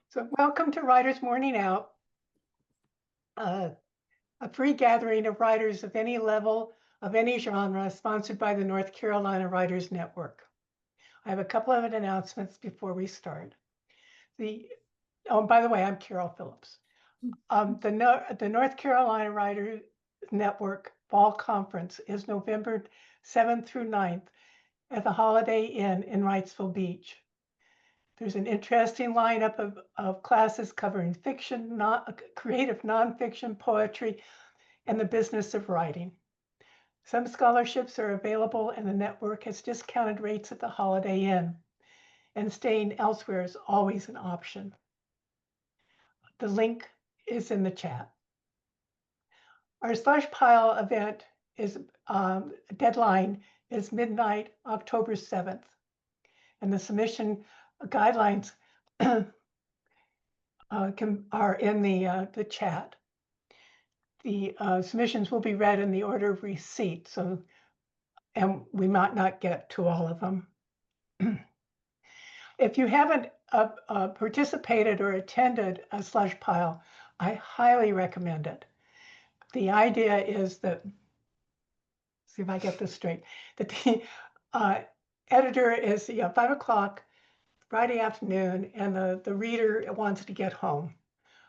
So welcome to Writers Morning Out, a free gathering of writers of any level, of any genre, sponsored by the North Carolina Writers Network. I have a couple of announcements before we start. By the way, I'm Carol Phillips. The North Carolina Writers Network Fall Conference is November 7th through 9th at the Holiday Inn in Wrightsville Beach. There's an interesting lineup of classes covering fiction, creative nonfiction, poetry, and the business of writing. Some scholarships are available, and the network has discounted rates at the Holiday Inn, and staying elsewhere is always an option. The link is in the chat. Our slush pile event is deadline is midnight, October 7th, and the submission guidelines are in the chat. The submissions will be read in the order of receipt, and we might not get to all of them. If you haven't participated or attended a slush pile, I highly recommend it. The idea is that, see if I get this straight, that the editor is 5 o'clock Friday afternoon, and the reader wants to get home.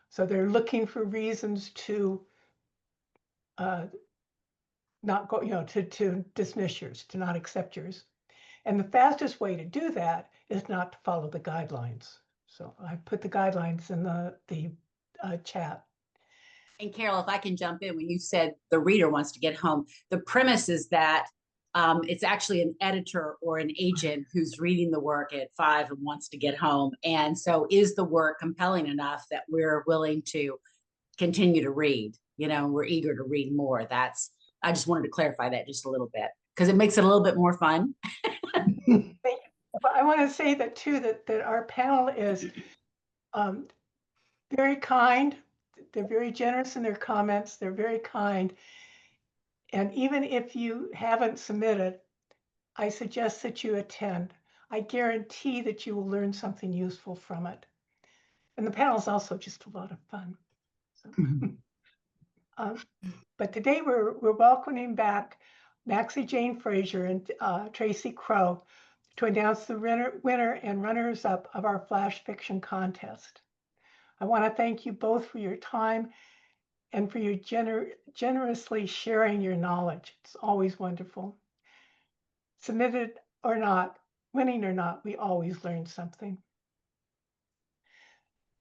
So they're looking for reasons to not go, to dismiss yours, to not accept yours. And the fastest way to do that is not to follow the guidelines. So I put the guidelines in the chat. And Carol, if I can jump in, when you said the reader wants to get home, the premise is that it's actually an editor or an agent who's reading the work at 5 and wants to get home. And so is the work compelling enough that we're willing to continue to read? We're eager to read more. I just wanted to clarify that just a little bit, because it makes it a little bit more fun. But I want to say that too, that our panel is very kind. They're very generous in their comments. They're very kind. And even if you haven't submitted, I suggest that you attend. I guarantee that you will learn something useful from it. And the panel is also just a lot of fun. So, but today we're welcoming back MaxieJane Frazier and Tracy Crow to announce the winner and runners-up of our flash fiction contest. I want to thank you both for your time and for your generously sharing your knowledge. It's always wonderful. Submitted or not, winning or not, we always learn something.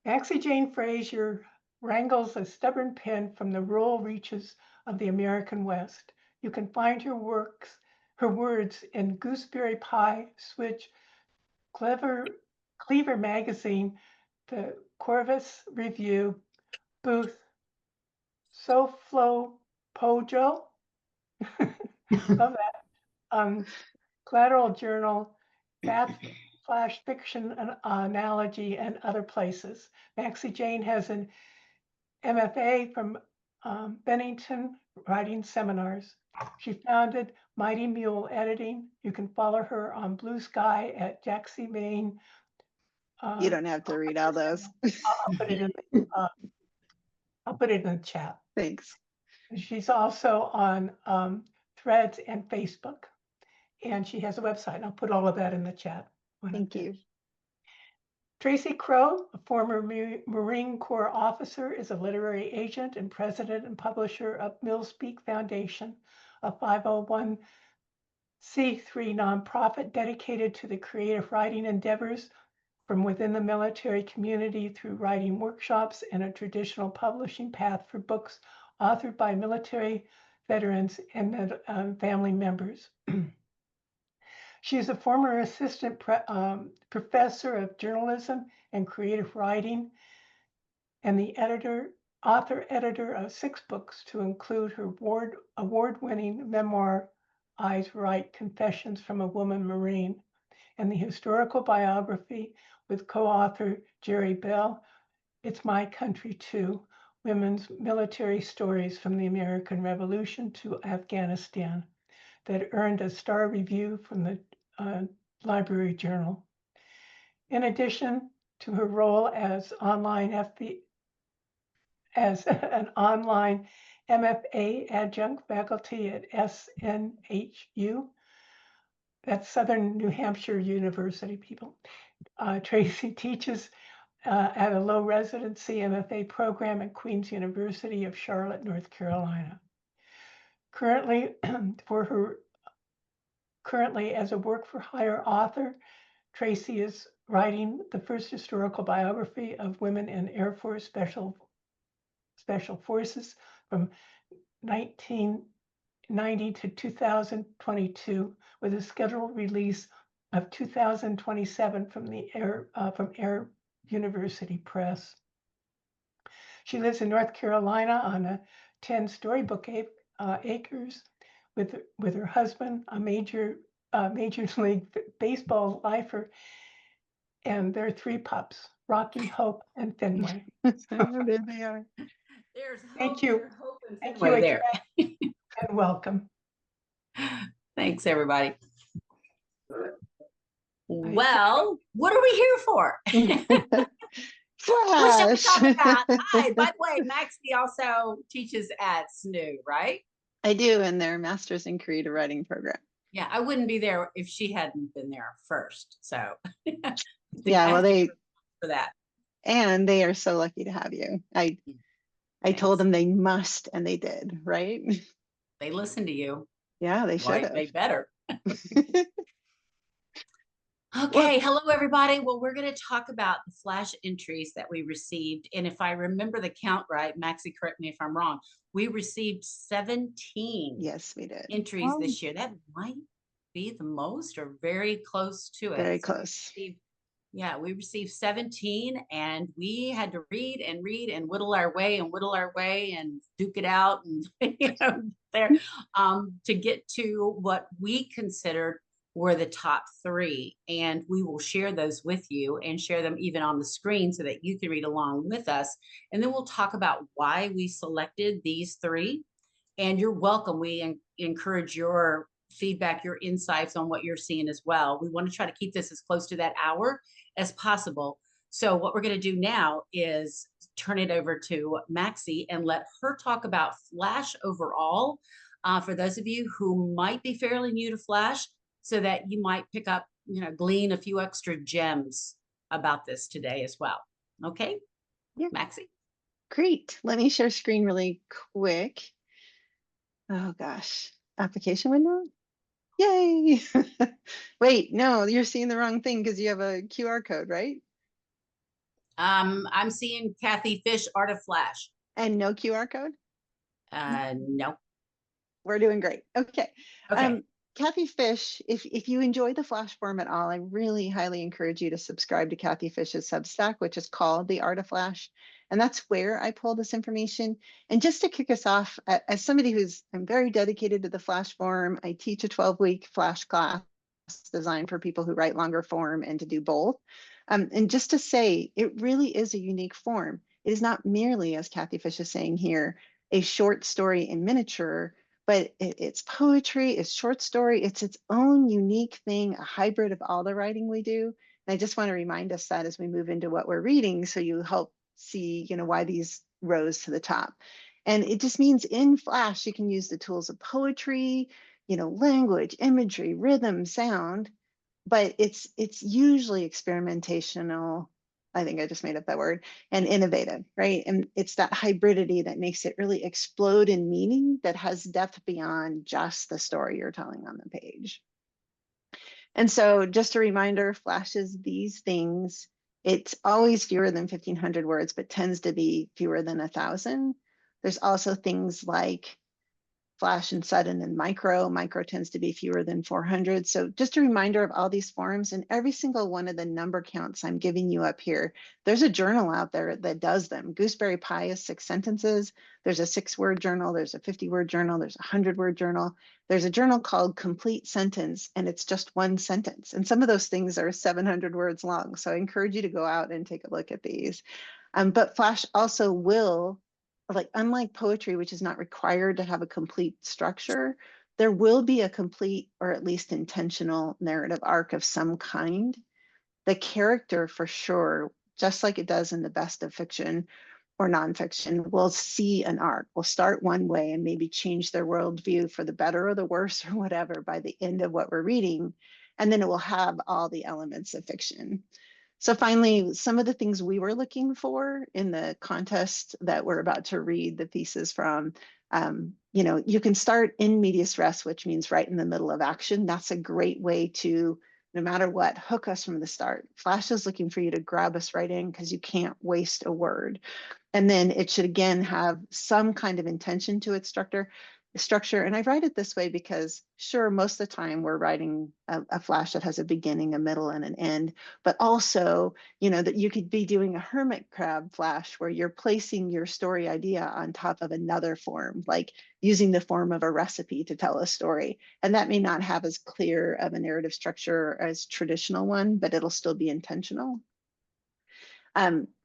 MaxieJane Frazier wrangles a stubborn pen from the rural reaches of the American West. You can find her words in Gooseberry Pie, Switch, Cleaver Magazine, the Corvus Review, Booth, SoFlo Pojo, love that, Collateral Journal, Bath Flash Fiction Analogy, and other places. MaxieJane has an MFA from Bennington Writing Seminars. She founded Mighty Mule Editing. You can follow her on Blue Sky at Jaxie Maine. You don't have to read all those. I'll put it in the chat. Thanks. She's also on Threads and Facebook, and she has a website. I'll put all of that in the chat. Thank you. Tracy Crow, a former Marine Corps officer, is a literary agent and president and publisher of MilSpeak Foundation, a 501c3 nonprofit dedicated to the creative writing endeavors from within the military community through writing workshops and a traditional publishing path for books authored by military veterans and family members. She is a former assistant professor of journalism and creative writing, and the author-editor of 6 books, to include her award-winning memoir, Eyes Right, Confessions from a Woman Marine, and the historical biography with co-author Jerri Bell, It's My Country Too, Women's Military Stories from the American Revolution to Afghanistan, that earned a star review from the Library Journal. In addition, to her role as an online MFA adjunct faculty at SNHU. That's Southern New Hampshire University, people. Tracy teaches at a low residency MFA program at Queen's University of Charlotte, North Carolina. Currently, as a work for hire author, Tracy is writing the first historical biography of women in Air Force Special Forces from 1990 to 2022, with a scheduled release of 2027 from Air University Press. She lives in North Carolina on a 10-story book acres with her husband, a major league baseball lifer, and their 3 pups, Rocky, Hope, and Fenway. There they are. There's Thank hope, you. there's hope and Thank Fenway you there. and welcome. Thanks, everybody. Well, what are we here for? What shall we talk about? Hi, by the way, Maxie also teaches at SNHU, right? I do, in their Master's in Creative Writing program. Yeah, I wouldn't be there if she hadn't been there first. So yeah, well, for that. And they are so lucky to have you. I told them they must, and they did, right? They listened to you. Yeah, they should have. They better. Okay, hello everybody. Well, we're going to talk about the flash entries that we received. And if I remember the count right, Maxie, correct me if I'm wrong, we received 17 yes, we did. entries this year. That might be the most or very close to it. Very close. Yeah, we received 17 and we had to read and read and whittle our way and duke it out and there to get to what we considered were the top 3. And we will share those with you and share them even on the screen so that you can read along with us. And then we'll talk about why we selected these 3. And you're welcome. We encourage your feedback, your insights on what you're seeing as well. We want to try to keep this as close to that hour as possible. So what we're going to do now is turn it over to Maxie and let her talk about Flash overall. For those of you who might be fairly new to Flash, so that you might pick up, glean a few extra gems about this today as well. Okay? Yeah. Maxie? Great. Let me share screen really quick. Oh gosh. Application window? Yay. Wait, no, you're seeing the wrong thing because you have a QR code, right? I'm seeing Kathy Fish, Art of Flash. And no QR code? No. We're doing great. Okay. Okay. Kathy Fish, if you enjoy the Flash form at all, I really highly encourage you to subscribe to Kathy Fish's Substack, which is called The Art of Flash. And that's where I pull this information. And just to kick us off, as somebody I'm very dedicated to the Flash form, I teach a 12-week Flash class designed for people who write longer form and to do both. And just to say, it really is a unique form. It is not merely, as Kathy Fish is saying here, a short story in miniature, but it's poetry, it's short story, it's its own unique thing, a hybrid of all the writing we do. And I just want to remind us that as we move into what we're reading, so you help see, why these rose to the top. And it just means in Flash, you can use the tools of poetry, language, imagery, rhythm, sound, but it's usually experimentational. I think I just made up that word, and innovative, right? And it's that hybridity that makes it really explode in meaning that has depth beyond just the story you're telling on the page. And so just a reminder, Flash is these things. It's always fewer than 1,500 words, but tends to be fewer than 1,000. There's also things like Flash and sudden and micro. Micro tends to be fewer than 400. So just a reminder of all these forms, and every single one of the number counts I'm giving you up here. There's a journal out there that does them. Gooseberry Pie is 6 sentences. There's a 6-word journal. There's a 50-word journal. There's a 100-word journal. There's a journal called Complete Sentence, and it's just 1 sentence. And some of those things are 700 words long. So I encourage you to go out and take a look at these. But Flash also will, unlike poetry, which is not required to have a complete structure, there will be a complete or at least intentional narrative arc of some kind. The character for sure just like it does in the best of fiction or nonfiction, will see an arc. Will start one way and maybe change their worldview for the better or the worse or whatever by the end of what we're reading. And then it will have all the elements of fiction. So finally, some of the things we were looking for in the contest that we're about to read the pieces from, you can start in medias res, which means right in the middle of action. That's a great way to, no matter what, hook us from the start. Flash is looking for you to grab us right in because you can't waste a word. And then it should again have some kind of intention to its structure. And I write it this way because sure, most of the time we're writing a flash that has a beginning, a middle, and an end, but also, that you could be doing a hermit crab flash where you're placing your story idea on top of another form, like using the form of a recipe to tell a story. And that may not have as clear of a narrative structure as traditional one, but it'll still be intentional.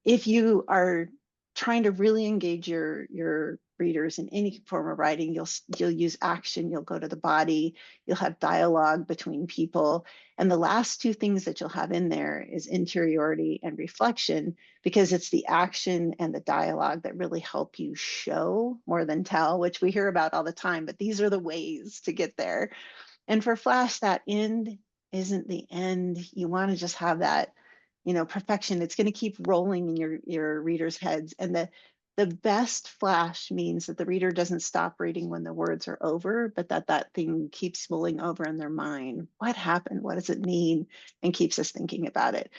If you are trying to really engage your readers in any form of writing, you'll use action, you'll go to the body, you'll have dialogue between people. And the last two things that you'll have in there is interiority and reflection, because it's the action and the dialogue that really help you show more than tell, which we hear about all the time, but these are the ways to get there. And for Flash, that end isn't the end. You want to just have that, perfection. It's going to keep rolling in your readers' heads. And the best Flash means that the reader doesn't stop reading when the words are over, but that thing keeps mulling over in their mind. What happened? What does it mean? And keeps us thinking about it.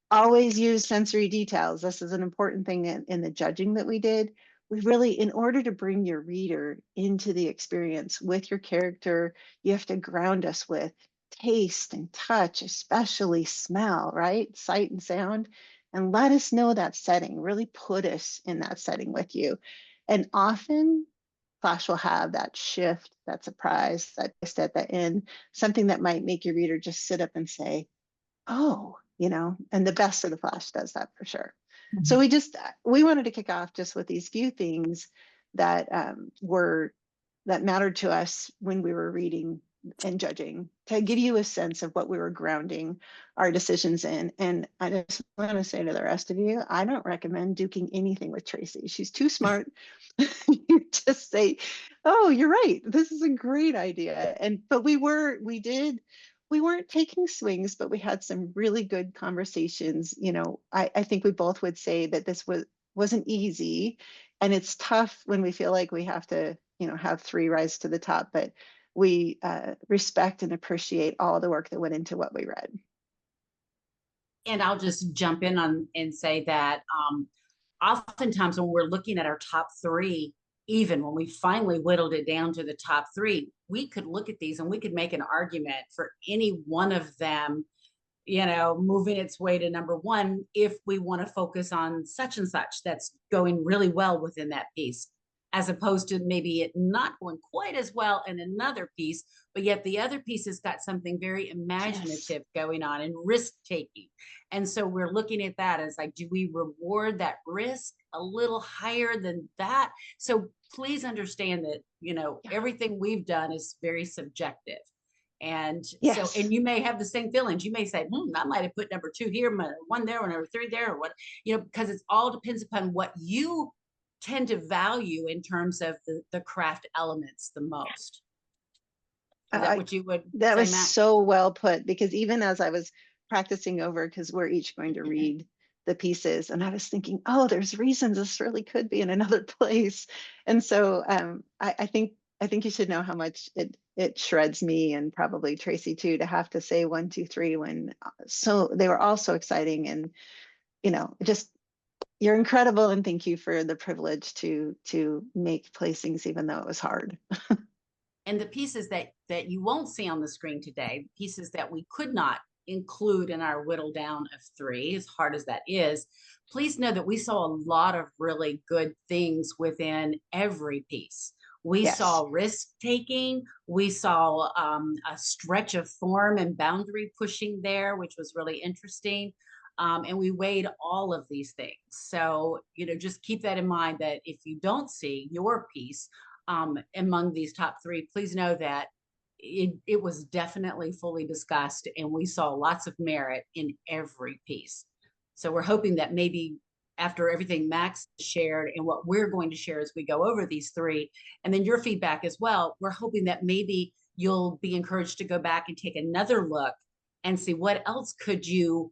Always use sensory details. This is an important thing in the judging that we did. We really, in order to bring your reader into the experience with your character, you have to ground us with taste and touch, especially smell, right? Sight and sound, and let us know that setting, really put us in that setting with you. And often Flash will have that shift, that surprise, that twist at the end, something that might make your reader just sit up and say, oh, and the best of the Flash does that for sure. Mm-hmm. So we wanted to kick off just with these few things that that mattered to us when we were reading and judging, to give you a sense of what we were grounding our decisions in. And I just want to say to the rest of you, I don't recommend duking anything with Tracy. She's too smart. You just say, oh, you're right, this is a great idea. But we weren't taking swings, but we had some really good conversations. I think we both would say that this wasn't easy, and it's tough when we feel like we have to, have three rise to the top, but we respect and appreciate all the work that went into what we read. And I'll just jump in on and say that oftentimes when we're looking at our top three, even when we finally whittled it down to the top three, we could look at these and we could make an argument for any one of them, moving its way to number one, if we want to focus on such and such that's going really well within that piece, as opposed to maybe it not going quite as well in another piece, but yet the other piece has got something very imaginative going on and risk-taking. And so we're looking at that as like, do we reward that risk a little higher than that? So please understand that, everything we've done is very subjective. And so, and you may have the same feelings. You may say, I might have put number two here, one there, number three there, or what, because it all depends upon what you tend to value in terms of the craft elements the most. Is that what you would that say, was Max? So well put, because even as I was practicing over, because we're each going to read the pieces, and I was thinking, oh, there's reasons this really could be in another place. And so I think you should know how much it shreds me, and probably Tracy too, to have to say 1, 2, 3 when so they were all so exciting. And just, you're incredible, and thank you for the privilege to make placings, even though it was hard. And the pieces that you won't see on the screen today, pieces that we could not include in our whittle down of 3, as hard as that is, please know that we saw a lot of really good things within every piece. We saw risk taking. We saw a stretch of form and boundary pushing there, which was really interesting. And we weighed all of these things. So, just keep that in mind, that if you don't see your piece among these top 3, please know that it was definitely fully discussed, and we saw lots of merit in every piece. So we're hoping that maybe after everything Max shared and what we're going to share as we go over these three, and then your feedback as well, we're hoping that maybe you'll be encouraged to go back and take another look and see what else could you,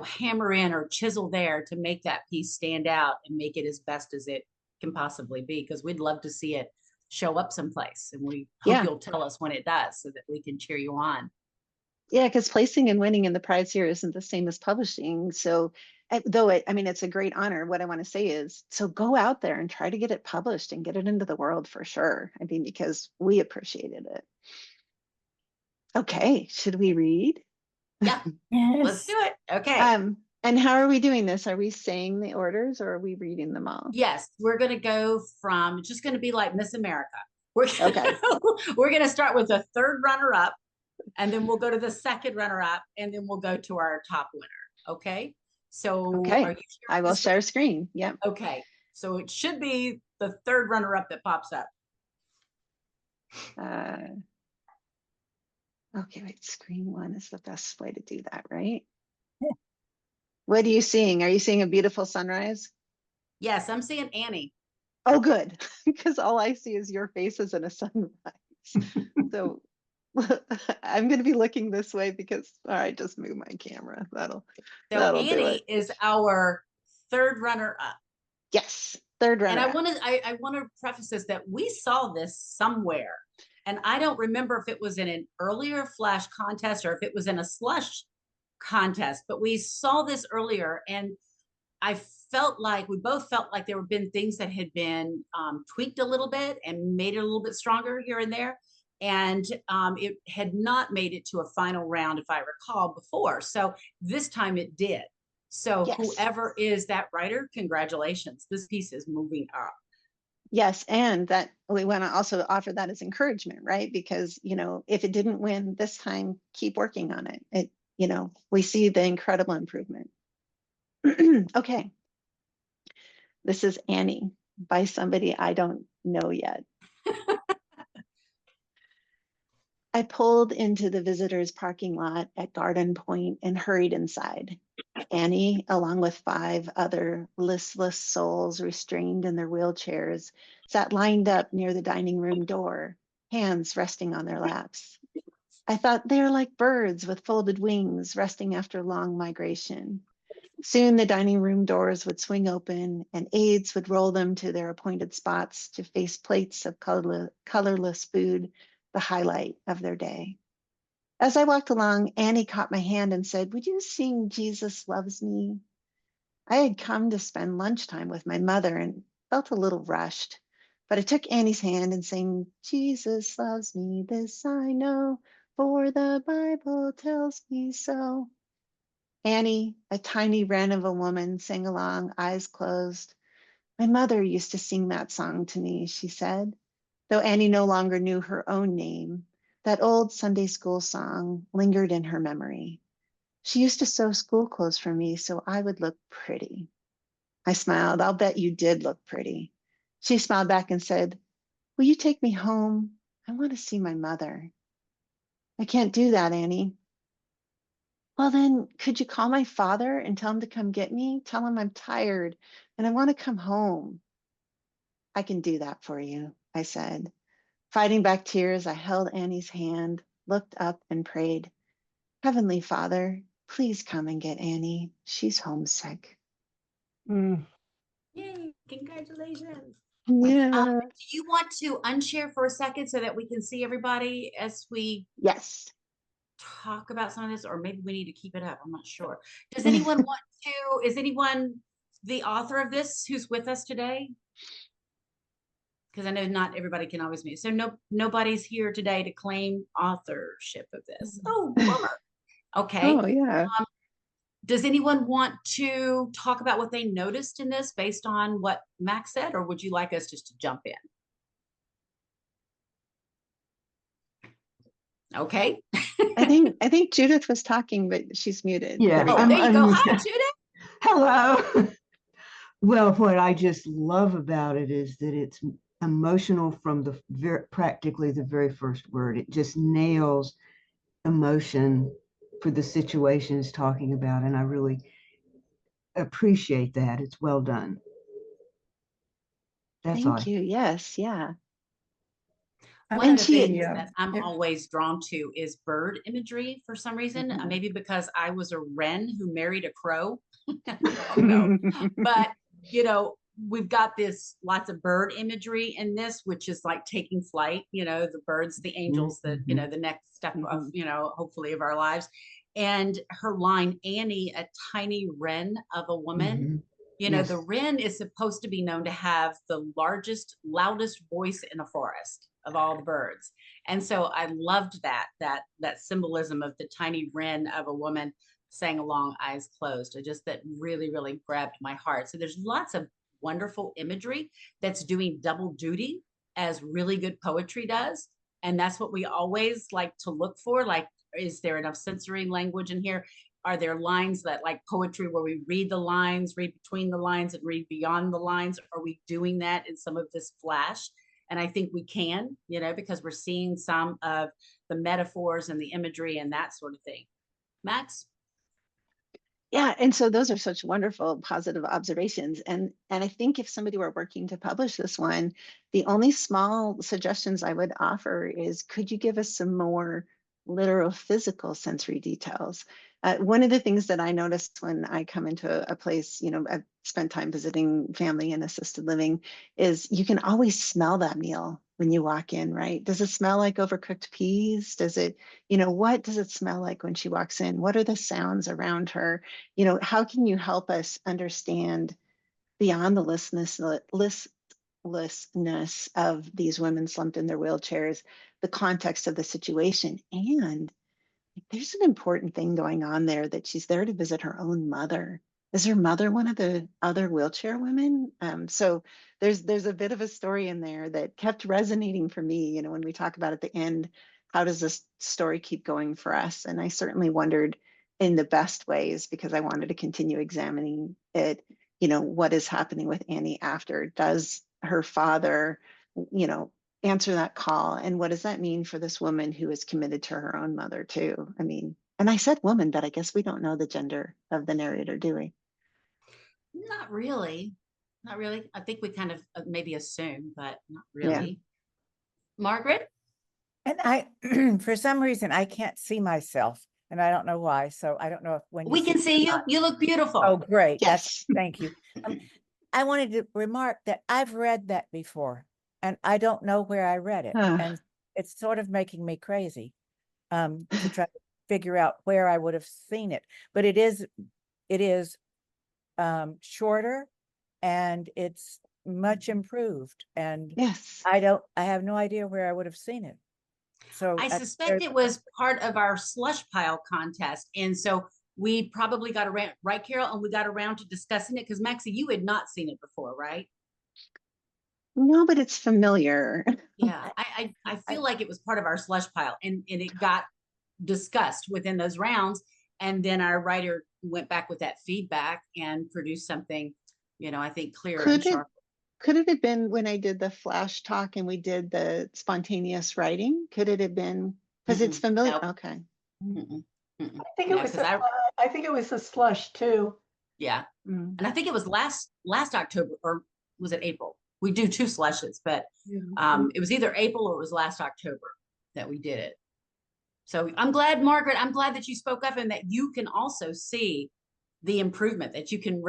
hammer in or chisel there to make that piece stand out and make it as best as it can possibly be. Because we'd love to see it show up someplace, and we hope you'll tell us when it does so that we can cheer you on. Yeah, because placing and winning in the prize here isn't the same as publishing. So though it's a great honor, what I want to say is, so go out there and try to get it published and get it into the world for sure. I mean, because we appreciated it. Okay, should we read? Yeah, let's do it. Okay. And how are we doing this? Are we saying the orders or are we reading them all? Yes, we're going to go from, it's just going to be like Miss America. We're going to start with the third runner-up, and then we'll go to the second runner-up, and then we'll go to our top winner. Okay. So are you I will share screen. Yep. Okay. So it should be the third runner-up that pops up. Okay, wait, screen one is the best way to do that, right? Yeah. What are you seeing? Are you seeing a beautiful sunrise? Yes, I'm seeing Annie. Oh, good, because all I see is your faces and a sunrise. So I'm going to be looking this way because, all right, just move my camera. That'll Annie is our third runner-up. Yes, third runner-up. And I want to preface this that we saw this somewhere. And I don't remember if it was in an earlier flash contest or if it was in a slush contest, but we saw this earlier, and we both felt like there have been things that had been tweaked a little bit and made it a little bit stronger here and there. And it had not made it to a final round, if I recall, before. So this time it did. So whoever is that writer, congratulations. This piece is moving up. Yes, and that we want to also offer that as encouragement, right? Because, if it didn't win this time, keep working on it. We see the incredible improvement. Okay. This is Annie by somebody I don't know yet. I pulled into the visitors' parking lot at Garden Point and hurried inside. Annie, along with 5 other listless souls restrained in their wheelchairs, sat lined up near the dining room door, hands resting on their laps. I thought they were like birds with folded wings resting after long migration. Soon the dining room doors would swing open and aides would roll them to their appointed spots to face plates of colorless food, the highlight of their day. As I walked along, Annie caught my hand and said, "Would you sing Jesus Loves Me?" I had come to spend lunchtime with my mother and felt a little rushed, but I took Annie's hand and sang, "Jesus loves me, this I know, for the Bible tells me so." Annie, a tiny wren of a woman, sang along, eyes closed. "My mother used to sing that song to me," she said, though Annie no longer knew her own name. That old Sunday school song lingered in her memory. She used to sew school clothes for me so I would look pretty. I smiled. "I'll bet you did look pretty." She smiled back and said, "Will you take me home? I want to see my mother." "I can't do that, Annie." "Well, then, could you call my father and tell him to come get me? Tell him I'm tired and I want to come home." "I can do that for you," I said. Fighting back tears, I held Annie's hand, looked up and prayed, "Heavenly Father, please come and get Annie. She's homesick." Yay, congratulations. Yeah. Do you want to unshare for a second so that we can see everybody as we talk about some of this, or maybe we need to keep it up? I'm not sure. Does anyone is anyone the author of this who's with us today? Because I know not everybody can always mute. So nobody's here today to claim authorship of this. Oh, bummer. Okay. Oh, yeah. Does anyone want to talk about what they noticed in this based on what Max said, or would you like us just to jump in? Okay. I think Judith was talking, but she's muted. Yeah. There you go. Hi, Judith. Hello. Well, what I just love about it is that it's emotional from practically the very first word. It just nails emotion for the situation it's talking about. And appreciate that. It's well done. That's all. Thank you. Yes. Yeah. One And of the she, things yeah. that I'm always drawn to is bird imagery for some reason. Mhm. Maybe because I was a wren who married a crow. I don't know. But, you know, we've got this lots of bird imagery in this, which is like taking flight, you know, the birds, the angels, the, you know, the next step of, Mhm. you know, hopefully of our lives. And her line, Annie, a tiny wren of a woman. Mhm. You know, Yes. the wren is supposed to be known to have the largest, loudest voice in a forest of all the birds. And so I loved that symbolism of the tiny wren of a woman sang along, eyes closed. That really, really grabbed my heart. So there's lots of wonderful imagery that's doing double duty as really good poetry does. And that's what we always like to look for. Like, is there enough sensory language in here? Are there lines that, like poetry, where we read the lines, read between the lines, and read beyond the lines? Are we doing that in some of this flash? And I think we can, you know, because we're seeing some of the metaphors and the imagery and that sort of thing. Max? Yeah, and so those are such wonderful positive observations. And I think if somebody were working to publish this one, the only small suggestions I would offer is, could you give us some more literal physical sensory details? One of the things that I noticed when I come into a place, you know, I've spent time visiting family in assisted living, is you can always smell that meal when you walk in, right? Does it smell like overcooked peas? Does it, you know, what does it smell like when she walks in? What are the sounds around her? You know, how can you help us understand beyond the listlessness of these women slumped in their wheelchairs, the context of the situation? And there's an important thing going on there, that she's there to visit her own mother. Is her mother one of the other wheelchair women? So there's a bit of a story in there that kept resonating for me. You know, when we talk about at the end, how does this story keep going for us? And I certainly wondered, in the best ways, because I wanted to continue examining it, you know, what is happening with Annie after? Does her father, you know, answer that call? And what does that mean for this woman who is committed to her own mother too? I mean, and I said woman, but I guess we don't know the gender of the narrator, do we? Not really. Not really. I think we kind of maybe assume, but not Yeah. really. Margaret? And I, for some reason, I can't see myself, and I don't know why. So I don't know if when you We can see it or you. not. You look beautiful. Oh, great. Yes. Thank you. I wanted to remark that I've read that before, and I don't know where I read it. And it's sort of making me crazy to try to figure out where I would have seen it. But it is shorter, and it's much improved. And Yes. I have no idea where I would have seen it. So I suspect it was part of our slush pile contest. And so we probably got around, right, Carol? And we got around to discussing it because Maxie, you had not seen it before, right? No, but it's familiar. Yeah, I feel like it was part of our slush pile, and it got discussed within those rounds. And then our writer went back with that feedback and produced something, you know, I think clearer and sharper. Could it have been when I did the flash talk and we did the spontaneous writing? Could it have been, because it's familiar? Nope. Okay. I think it was. I think it was a slush too. Yeah, and I think it was last October, or was it April? We do 2 slushes, but it was either April or it was last October that we did it. So I'm glad, Margaret, I'm glad that you spoke up and that you can also see the improvement, that you can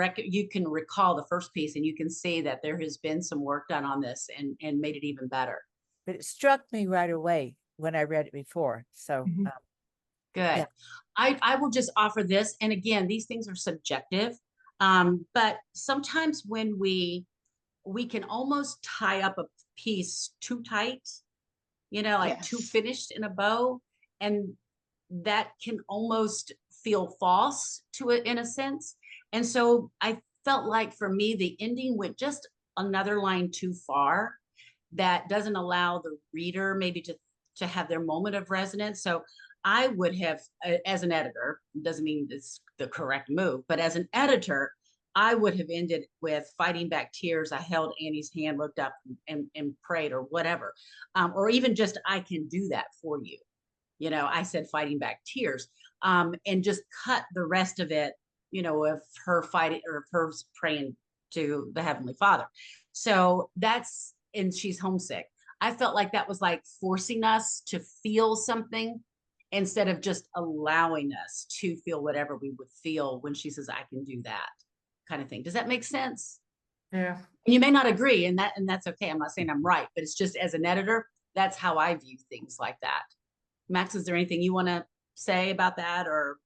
recall the first piece and you can see that there has been some work done on this and made it even better. But it struck me right away when I read it before. So good. Yeah. I will just offer this. And again, these things are subjective. But sometimes when we can almost tie up a piece too tight, you know, like too finished in a bow. And that can almost feel false to it in a sense. And so I felt like for me, the ending went just another line too far. That doesn't allow the reader maybe to have their moment of resonance. So I would have, as an editor, doesn't mean it's the correct move, but as an editor, I would have ended with fighting back tears. I held Annie's hand, looked up and prayed, or whatever. Or even just, I can do that for you. You know, I said fighting back tears, and just cut the rest of it you know, of her fighting or of her praying to the Heavenly Father. So that's, and she's homesick. I felt like that was like forcing us to feel something instead of just allowing us to feel whatever we would feel when she says, I can do that kind of thing. Does that make sense? Yeah. And you may not agree, and that's okay. I'm not saying I'm right, but it's just as an editor, that's how I view things like that. Max, is there anything you want to say about that, or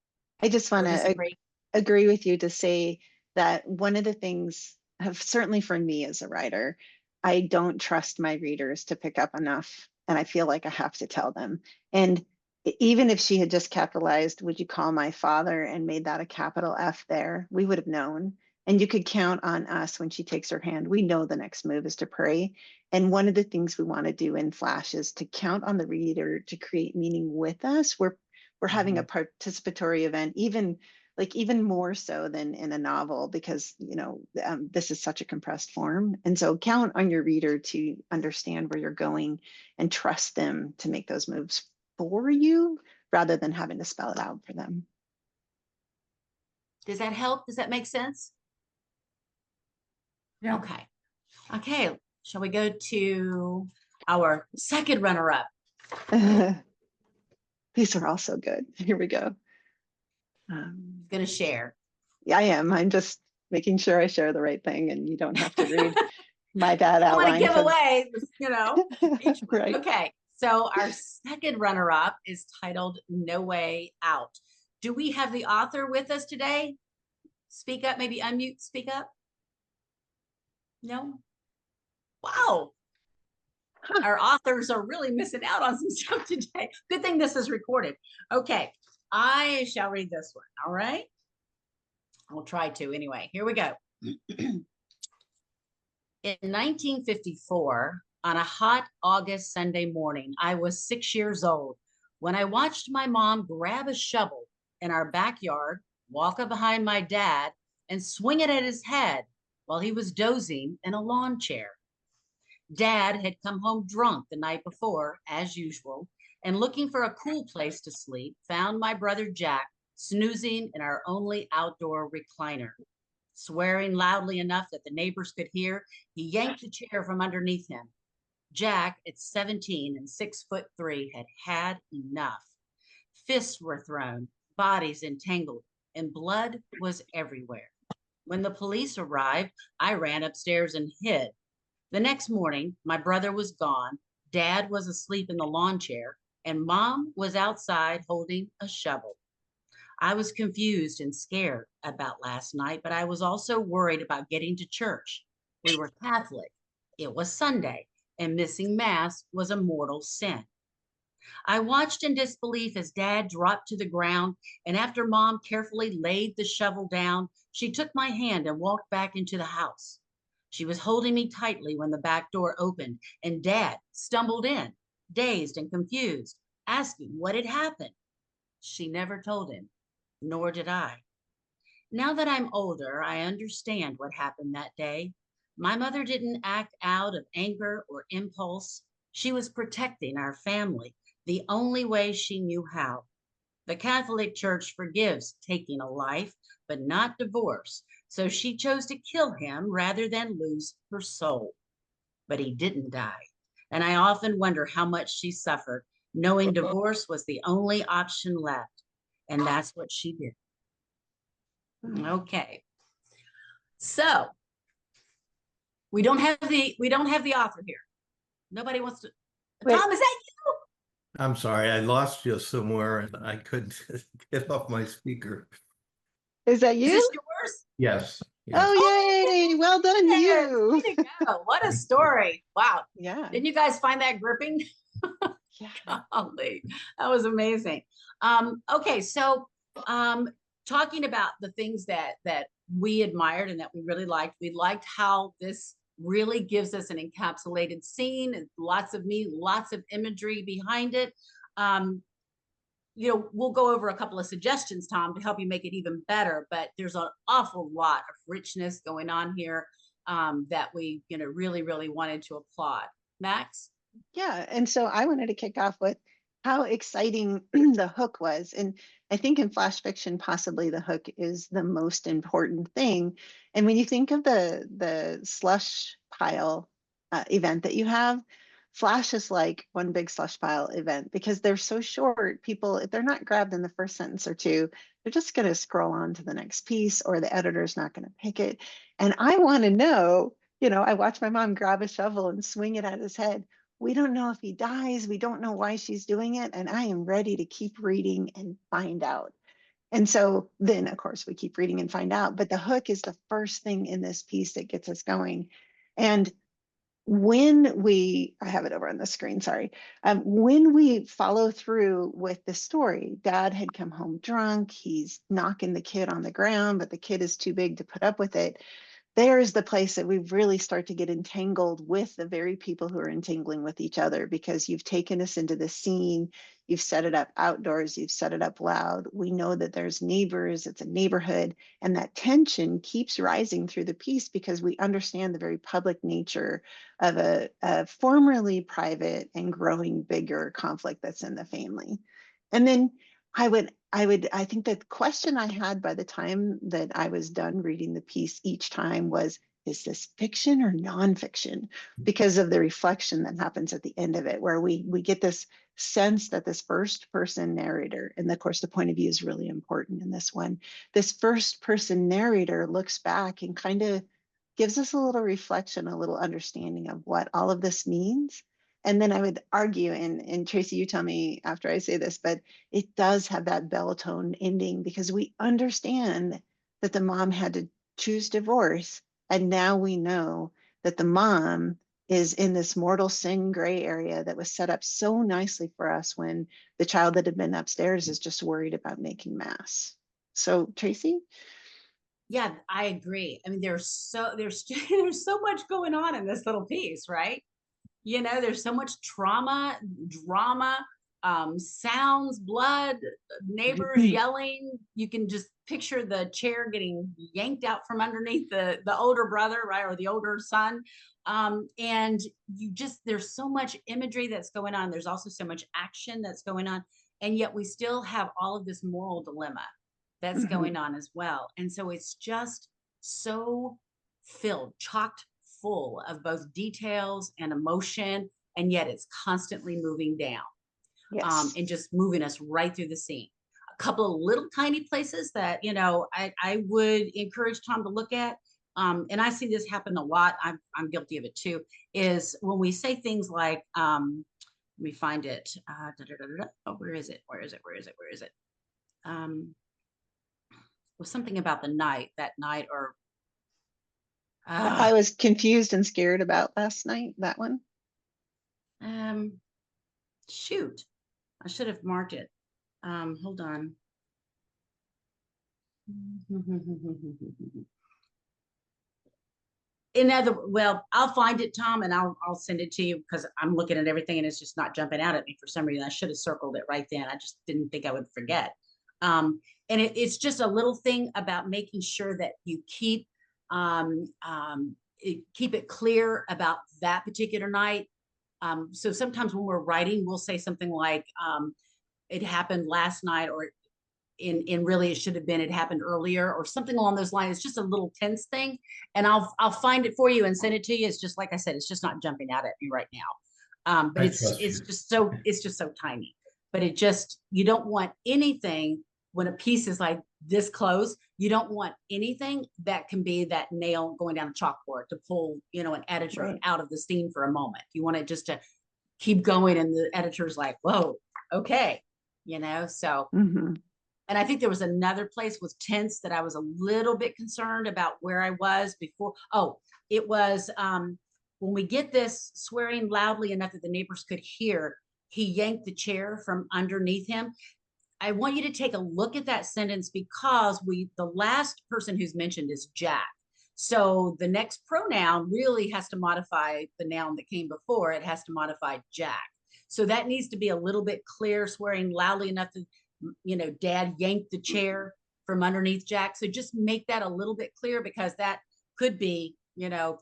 I just want to disagree? agree with you to say that one of the things have certainly for me as a writer, I don't trust my readers to pick up enough, and I feel like I have to tell them. And even if she had just capitalized, would you call my father, and made that a capital F there, we would have known. And you could count on us when she takes her hand. We know the next move is to pray. And one of the things we want to do in Flash is to count on the reader to create meaning with us. We're having a participatory event, even more so than in a novel, because this is such a compressed form. And so count on your reader to understand where you're going and trust them to make those moves for you rather than having to spell it out for them. Does that help? Does that make sense? Yeah. Okay. Shall we go to our second runner-up? These are also good. Here we go. Gonna share. Yeah, I am. I'm just making sure I share the right thing, and you don't have to read my bad I want outline. to give away, each one. Right. Okay, so our second runner-up is titled "No Way Out." Do we have the author with us today? Speak up, maybe unmute, speak up. No? Wow. Our authors are really missing out on some stuff today. Good thing this is recorded. Okay, I shall read this one, all right? I'll try to anyway. Here we go. In 1954, on a hot August Sunday morning, I was 6 years old when I watched my mom grab a shovel in our backyard, walk up behind my dad, and swing it at his head while he was dozing in a lawn chair. Dad had come home drunk the night before, as usual, and looking for a cool place to sleep, found my brother Jack snoozing in our only outdoor recliner. Swearing loudly enough that the neighbors could hear, he yanked the chair from underneath him. Jack, at 17 and 6'3", had had enough. Fists were thrown, bodies entangled, and blood was everywhere. When the police arrived, I ran upstairs and hid. The next morning, my brother was gone, Dad was asleep in the lawn chair, and Mom was outside holding a shovel. I was confused and scared about last night, but I was also worried about getting to church. We were Catholic. It was Sunday, and missing Mass was a mortal sin. I watched in disbelief as Dad dropped to the ground, and after Mom carefully laid the shovel down, she took my hand and walked back into the house. She was holding me tightly when the back door opened, and Dad stumbled in, dazed and confused, asking what had happened. She never told him, nor did I. Now that I'm older, I understand what happened that day. My mother didn't act out of anger or impulse. She was protecting our family the only way she knew how. The Catholic Church forgives taking a life, but not divorce. So she chose to kill him rather than lose her soul. But he didn't die. And I often wonder how much she suffered, knowing divorce was the only option left. And that's what she did. Okay. So we don't have the author here. Nobody wants to. Wait. Tom, is that you? I'm sorry, I lost you somewhere and I couldn't get off my speaker. Is that Is you? this yours? Yes. Oh, yay. Well done, Yes, you. way to go. What a story. Wow. Yeah. Didn't you guys find that gripping? Yeah. Golly, that was amazing. Okay, so talking about the things that we admired and that we really liked, we liked how this really gives us an encapsulated scene, and lots of imagery behind it. We'll go over a couple of suggestions, Tom, to help you make it even better, but there's an awful lot of richness going on here that we really, really wanted to applaud. Max? Yeah. And so I wanted to kick off with how exciting the hook was. And I think in flash fiction, possibly the hook is the most important thing. And when you think of the slush pile event that you have, flash is like one big slush pile event because they're so short. People, if they're not grabbed in the first sentence or two, they're just going to scroll on to the next piece, or the editor's not going to pick it. And I want to know, I watch my mom grab a shovel and swing it at his head. We don't know if he dies. We don't know why she's doing it. And I am ready to keep reading and find out. And so then, of course, we keep reading and find out. But the hook is the first thing in this piece that gets us going. And I have it over on the screen, sorry. When we follow through with the story, Dad had come home drunk. He's knocking the kid on the ground, but the kid is too big to put up with it. There's the place that we really start to get entangled with the very people who are entangling with each other, because you've taken us into the scene, you've set it up outdoors, you've set it up loud. We know that there's neighbors, it's a neighborhood, and that tension keeps rising through the piece because we understand the very public nature of a formerly private and growing bigger conflict that's in the family. And then I think the question I had by the time that I was done reading the piece each time was, is this fiction or nonfiction? Because of the reflection that happens at the end of it, where we get this sense that this first person narrator, and of course the point of view is really important in this one, this first person narrator looks back and kind of gives us a little reflection, a little understanding of what all of this means. And then I would argue, and Tracy, you tell me after I say this, but it does have that bell tone ending because we understand that the mom had to choose divorce. And now we know that the mom is in this mortal sin gray area that was set up so nicely for us when the child that had been upstairs is just worried about making mass. So Tracy? Yeah, I agree. I mean, there's so much going on in this little piece, right? There's so much trauma, drama, sounds, blood, neighbors yelling. You can just picture the chair getting yanked out from underneath the older brother, right? Or the older son. And there's so much imagery that's going on. There's also so much action that's going on. And yet we still have all of this moral dilemma that's going on as well. And so it's just so chocked full of both details and emotion, and yet it's constantly moving down. Yes. And just moving us right through the scene. A couple of little tiny places that, I would encourage Tom to look at. And I see this happen a lot. I'm guilty of it too, is when we say things like, let me find it. Oh, where is it? Was something about that night, or I was confused and scared about last night, that one. Shoot, I should have marked it. Hold on. I'll find it, Tom, and I'll send it to you because I'm looking at everything and it's just not jumping out at me for some reason. I should have circled it right then. I just didn't think I would forget. And it's just a little thing about making sure that you keep it clear about that particular night. So sometimes when we're writing, we'll say something like, it happened last night, or in really it should have been, it happened earlier, or something along those lines. It's just a little tense thing. And I'll find it for you and send it to you. It's just, like I said, it's just not jumping out at me right now. But it's just so tiny, but you don't want anything when a piece is like this close. You don't want anything that can be that nail going down the chalkboard to pull, an editor out of the scene for a moment. You want it just to keep going, and the editor's like, whoa, okay, so. And I think there was another place with tense that I was a little bit concerned about where I was before. Oh, it was when we get this swearing loudly enough that the neighbors could hear, he yanked the chair from underneath him. I want you to take a look at that sentence because the last person who's mentioned is Jack. So the next pronoun really has to modify the noun that came before. It has to modify Jack. So that needs to be a little bit clear, swearing loudly enough to, Dad yanked the chair from underneath Jack. So just make that a little bit clear, because that could be,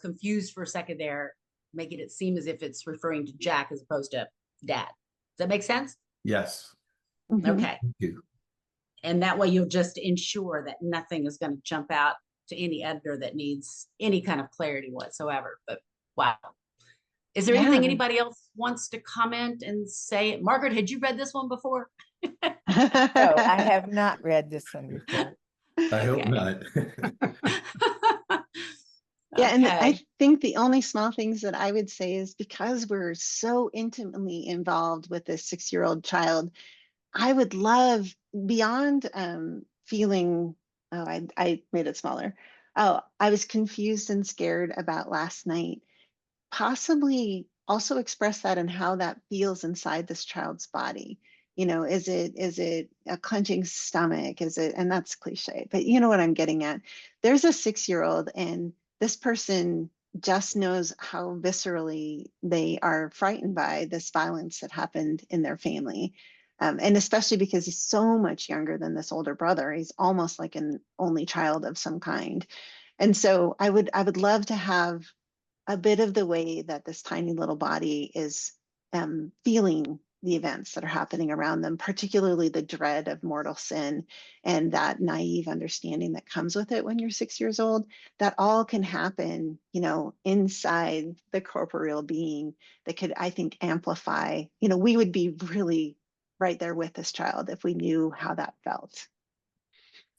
confused for a second there, making it seem as if it's referring to Jack as opposed to Dad. Does that make sense? Yes. Mhm. Okay. Thank you. And that way you'll just ensure that nothing is going to jump out to any editor that needs any kind of clarity whatsoever. But wow. Is there anything Yeah. anybody else wants to comment and say? Margaret, had you read this one before? No, I have not read this one before. I hope Okay. not. Yeah, and I Okay. think the only small things that I would say is because we're so intimately involved with this 6-year-old child, I would love beyond feeling, oh, I made it smaller. Oh, I was confused and scared about last night. Possibly also express that and how that feels inside this child's body. You know, is it a clenching stomach? Is it, and that's cliche, but you know what I'm getting at. There's a 6-year-old and this person just knows how viscerally they are frightened by this violence that happened in their family. And especially because he's so much younger than this older brother. He's almost like an only child of some kind. And so I would love to have a bit of the way that this tiny little body is feeling the events that are happening around them, particularly the dread of mortal sin and that naive understanding that comes with it when you're 6 years old. That all can happen, you know, inside the corporeal being that could, I think, amplify. You know, we would be really right there with this child if we knew how that felt.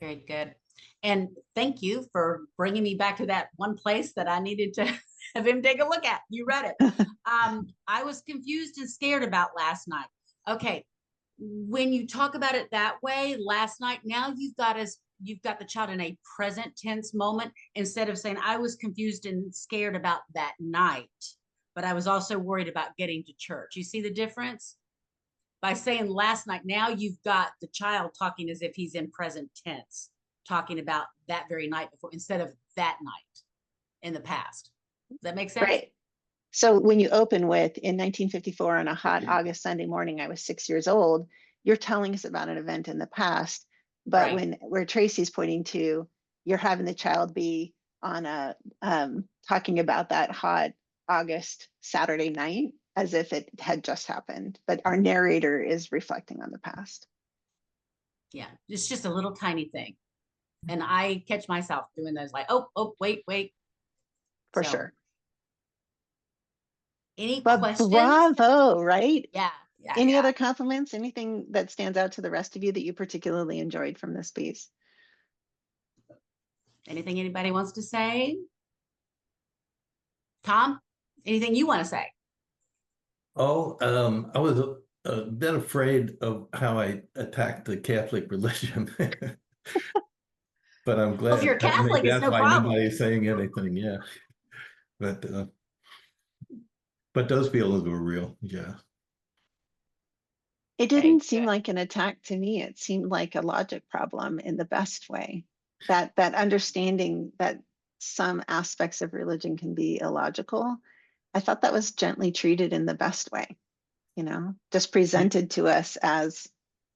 Very good. And thank you for bringing me back to that one place that I needed to have him take a look at. You read it. I was confused and scared about last night. Okay. When you talk about it that way, last night, now you've got the child in a present tense moment instead of saying, I was confused and scared about that night, but I was also worried about getting to church. You see the difference? By saying last night, now you've got the child talking as if he's in present tense, talking about that very night before instead of that night in the past. Does that make sense? Right. So when you open with, in 1954 on a hot August Sunday morning, I was 6 years old, you're telling us about an event in the past. But Right. where Tracy's pointing to, you're having the child be on a talking about that hot August Saturday night as if it had just happened. But our narrator is reflecting on the past. Yeah, it's just a little tiny thing. And I catch myself doing those like, oh, wait. For So, sure. Any But questions? bravo, right? Yeah. Any other compliments? Anything that stands out to the rest of you that you particularly enjoyed from this piece? Anything anybody wants to say? Tom, anything you want to say? Oh, I was a bit afraid of how I attacked the Catholic religion. But I'm glad. Well, if you're a I mean, Catholic, it's that's no why problem. nobody's saying anything. Yeah. But those feelings were real. Yeah. It Okay, didn't seem good. like an attack to me. It seemed like a logic problem in the best way. That understanding that some aspects of religion can be illogical. I thought that was gently treated in the best way, you know, just presented to us as,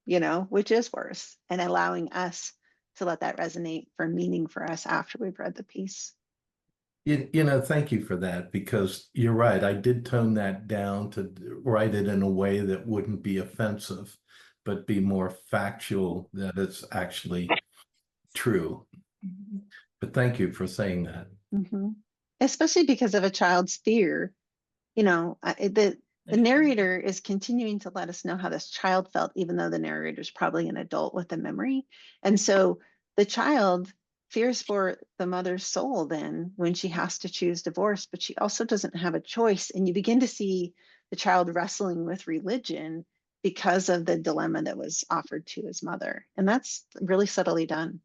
you know, which is worse, and allowing us to let that resonate for meaning for us after we've read the piece. You know, thank you for that, because you're right. I did tone that down to write it in a way that wouldn't be offensive, but be more factual, that it's actually true. But thank you for saying that. Mm-hmm. Especially because of a child's fear, you know, the narrator is continuing to let us know how this child felt, even though the narrator is probably an adult with a memory. And so the child fears for the mother's soul then when she has to choose divorce, but she also doesn't have a choice. And you begin to see the child wrestling with religion because of the dilemma that was offered to his mother. And that's really subtly done.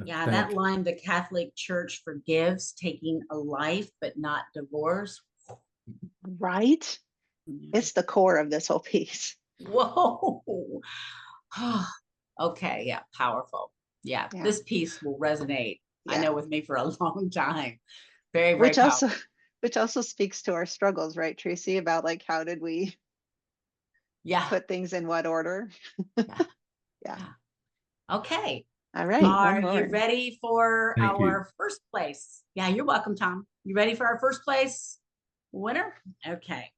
Yeah, Thank that you. line, the Catholic Church forgives taking a life, but not divorce. Right? It's the core of this whole piece. Whoa. Okay, yeah, powerful. Yeah, Yeah. this piece will resonate, I Yeah. know, with me for a long time. Very, very Which powerful. also speaks to our struggles, right, Tracy, about like how did we Yeah. put things in what order? Yeah. Yeah. Okay. All right. Are One you more. ready for Thank you. our first place? Yeah, you're welcome, Tom. You ready for our first place winner? Okay.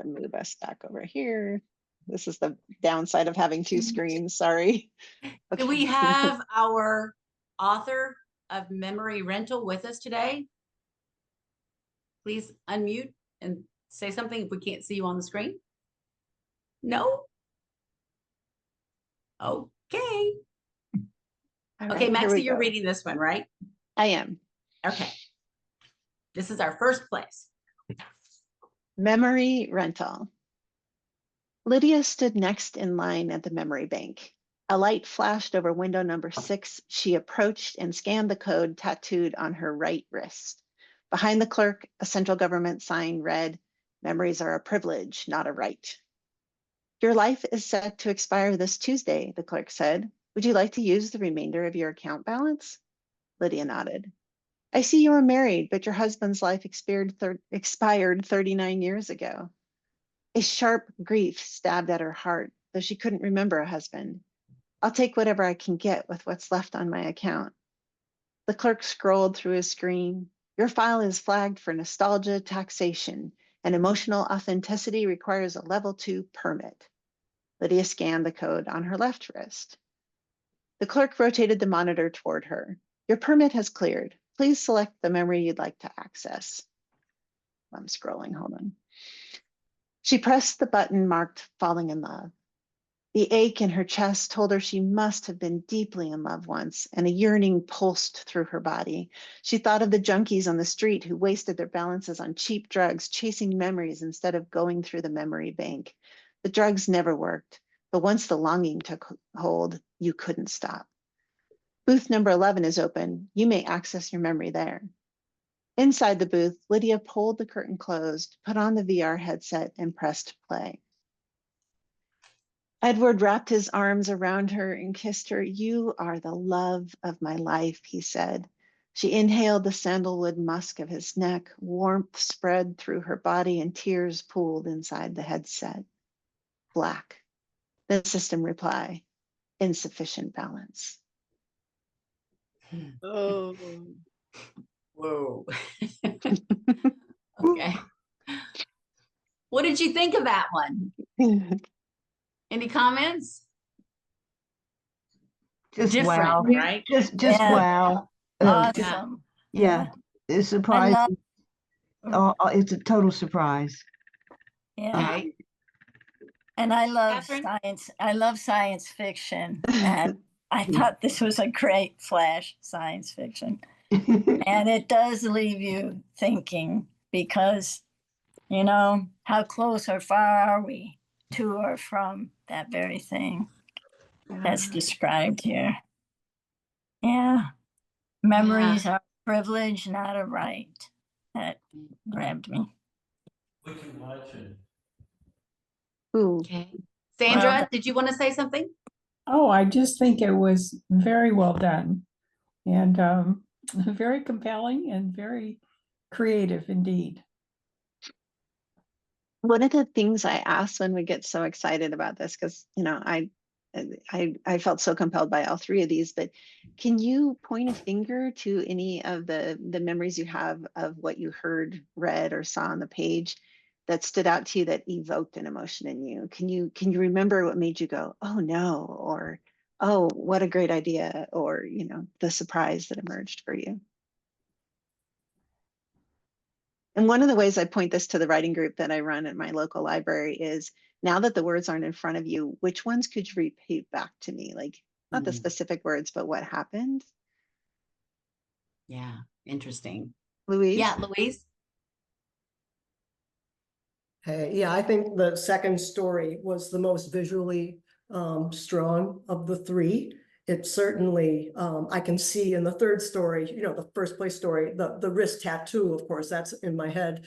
to move us back over here. This is the downside of having two screens, sorry. Do we have our author of Memory Rental with us today? Please unmute and say something if we can't see you on the screen. No? Okay. Okay, Maxie, you're reading this one, right? I am. Okay. This is our first place. Memory rental. Lydia stood next in line at the memory bank. A light flashed over window number 6. She approached and scanned the code tattooed on her right wrist. Behind the clerk, a central government sign read, "Memories are a privilege, not a right." "Your life is set to expire this Tuesday," the clerk said. "Would you like to use the remainder of your account balance?" Lydia nodded. "I see you are married, but your husband's life expired 39 years ago." A sharp grief stabbed at her heart, though she couldn't remember a husband. "I'll take whatever I can get with what's left on my account." The clerk scrolled through his screen. "Your file is flagged for nostalgia taxation, and emotional authenticity requires a level 2 permit." Lydia scanned the code on her left wrist. The clerk rotated the monitor toward her. "Your permit has cleared. Please select the memory you'd like to access." I'm scrolling, hold on. She pressed the button marked "Falling in Love." The ache in her chest told her she must have been deeply in love once, and a yearning pulsed through her body. She thought of the junkies on the street who wasted their balances on cheap drugs, chasing memories instead of going through the memory bank. The drugs never worked, but once the longing took hold, you couldn't stop. "Booth number 11 is open. You may access your memory there." Inside the booth, Lydia pulled the curtain closed, put on the VR headset, and pressed play. Edward wrapped his arms around her and kissed her. "You are the love of my life," he said. She inhaled the sandalwood musk of his neck. Warmth spread through her body and tears pooled inside the headset. Black. The system reply, "Insufficient balance." Oh. Whoa. Okay. What did you think of that one? Any comments? Just Different, wow. right? Just Yeah. wow. Awesome. Yeah, it's surprising. It's a total surprise. Yeah. Okay. And I love Catherine? science. I love science fiction. And I thought this was a great flash science fiction. And it does leave you thinking because, you know, how close or far are we to or from that very thing that's described here? Yeah. Memories are a privilege, not a right. That grabbed me. We can watch it. Ooh. Okay. Sandra, Well, did you want to say something? Oh, I just think it was very well done and very compelling and very creative indeed. One of the things I asked when we get so excited about this, because you know, I felt so compelled by all 3 of these, but can you point a finger to any of the memories you have of what you heard, read, or saw on the page that stood out to you that evoked an emotion in you? Can you remember what made you go, "Oh no," or "Oh, what a great idea," or you know, the surprise that emerged for you? And one of the ways I point this to the writing group that I run at my local library is, now that the words aren't in front of you, which ones could you repeat back to me? Like, not the specific words, but what happened? Yeah, interesting. Louise? Yeah, Louise? Hey, yeah, I think the second story was the most visually strong of the 3. It certainly, I can see in the third story, you know, the first place story, the wrist tattoo, of course, that's in my head.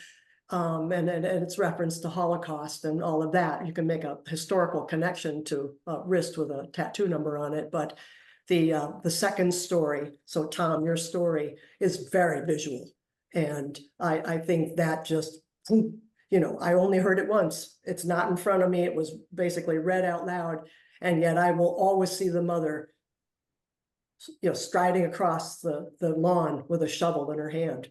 And it's reference to Holocaust and all of that. You can make a historical connection to a wrist with a tattoo number on it. But the second story, so Tom, your story is very visual. And I think that just, you know, I only heard it once. It's not in front of me. It was basically read out loud. And yet I will always see the mother, you know, striding across the lawn with a shovel in her hand.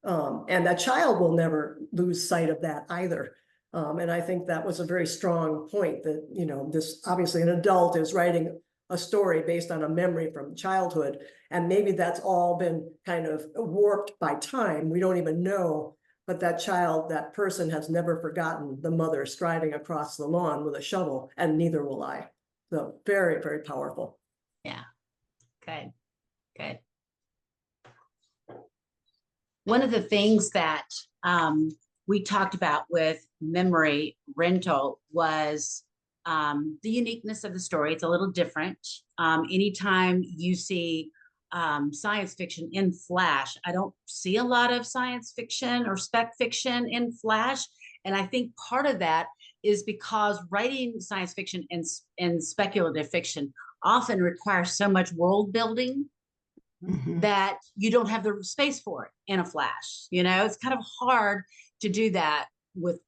And that child will never lose sight of that either. And I think that was a very strong point that, you know, this obviously an adult is writing a story based on a memory from childhood. And maybe that's all been kind of warped by time. We don't even know. But that child, that person has never forgotten the mother striding across the lawn with a shovel, and neither will I. So very, very powerful. Yeah. Good. Good. One of the things that we talked about with memory rental was the uniqueness of the story. It's a little different. Anytime you see science fiction in Flash, I don't see a lot of science fiction or spec fiction in Flash. And I think part of that is because writing science fiction and speculative fiction often requires so much world building that you don't have the space for it in a Flash. You know, it's kind of hard to do that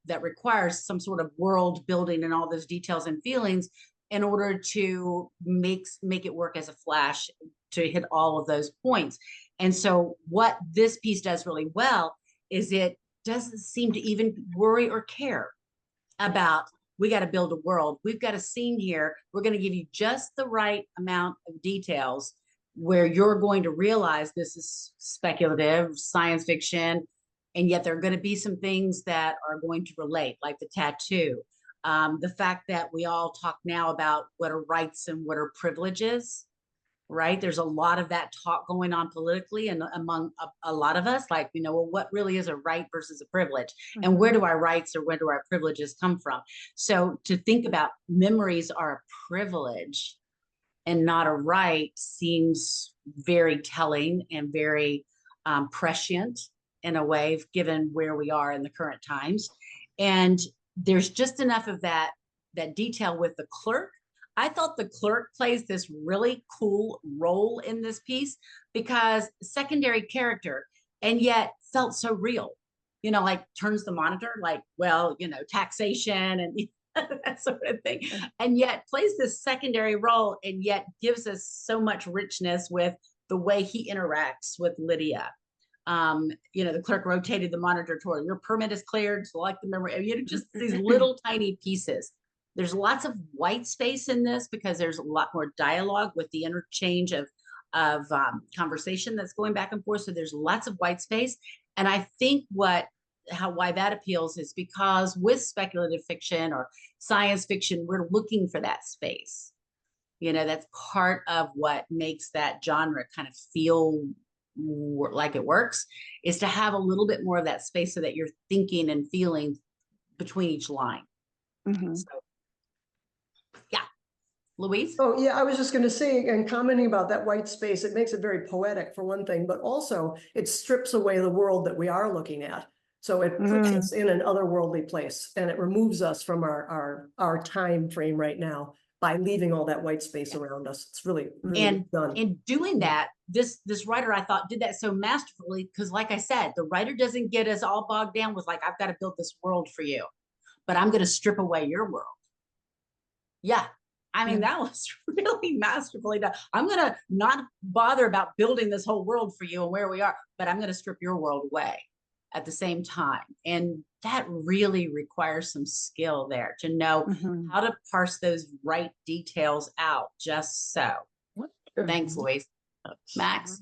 that requires some sort of world building and all those details and feelings in order to make it work as a Flash to hit all of those points. And so what this piece does really well is it doesn't seem to even worry or care about, we got to build a world. We've got a scene here. We're going to give you just the right amount of details where you're going to realize this is speculative science fiction, and yet there are going to be some things that are going to relate, like the tattoo. The fact that we all talk now about what are rights and what are privileges, right? There's a lot of that talk going on politically and among a lot of us, like, you know, well, what really is a right versus a privilege? And where do our rights or where do our privileges come from? So to think about memories are a privilege and not a right seems very telling and very prescient in a way, given where we are in the current times. And there's just enough of that detail with the clerk. I thought the clerk plays this really cool role in this piece because secondary character, and yet felt so real, you know, like turns the monitor, like, well, you know, taxation and that sort of thing, and yet plays this secondary role and yet gives us so much richness with the way he interacts with Lydia. You know, the clerk rotated the monitor toward your permit is cleared, select the memory, you know, just these little tiny pieces. There's lots of white space in this because there's a lot more dialogue with the interchange of conversation that's going back and forth. So there's lots of white space. And I think why that appeals is because with speculative fiction or science fiction, we're looking for that space. You know, that's part of what makes that genre kind of feel like it works, is to have a little bit more of that space so that you're thinking and feeling between each line. So, yeah. Louise? Oh, yeah, I was just going to say, and commenting about that white space, it makes it very poetic for one thing, but also it strips away the world that we are looking at. So it puts us in an otherworldly place, and it removes us from our time frame right now by leaving all that white space around us. It's really done. In doing that, this writer, I thought, did that so masterfully because, like I said, the writer doesn't get us all bogged down with like, I've got to build this world for you, but I'm going to strip away your world. Yeah. I mean, that was really masterfully done. I'm going to not bother about building this whole world for you and where we are, but I'm going to strip your world away at the same time. And that really requires some skill there to know how to parse those right details out just so. Thanks, Louise. Max?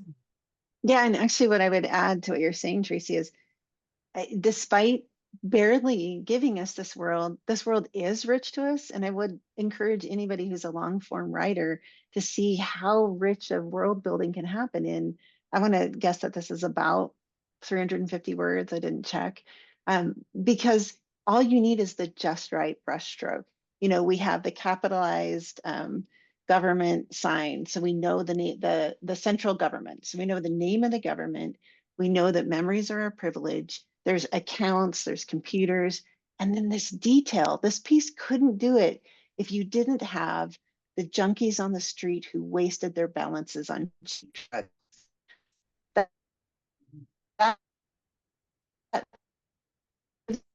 Yeah, and actually what I would add to what you're saying, Tracy, is despite barely giving us this world is rich to us. And I would encourage anybody who's a long form writer to see how rich of world building can happen in, I want to guess that this is about 350 words. I didn't check, because all you need is the just right brushstroke. You know, we have the capitalized government sign, so we know the central government. So we know the name of the government. We know that memories are a privilege. There's accounts, there's computers, and then this detail. This piece couldn't do it if you didn't have the junkies on the street who wasted their balances on cheap drugs.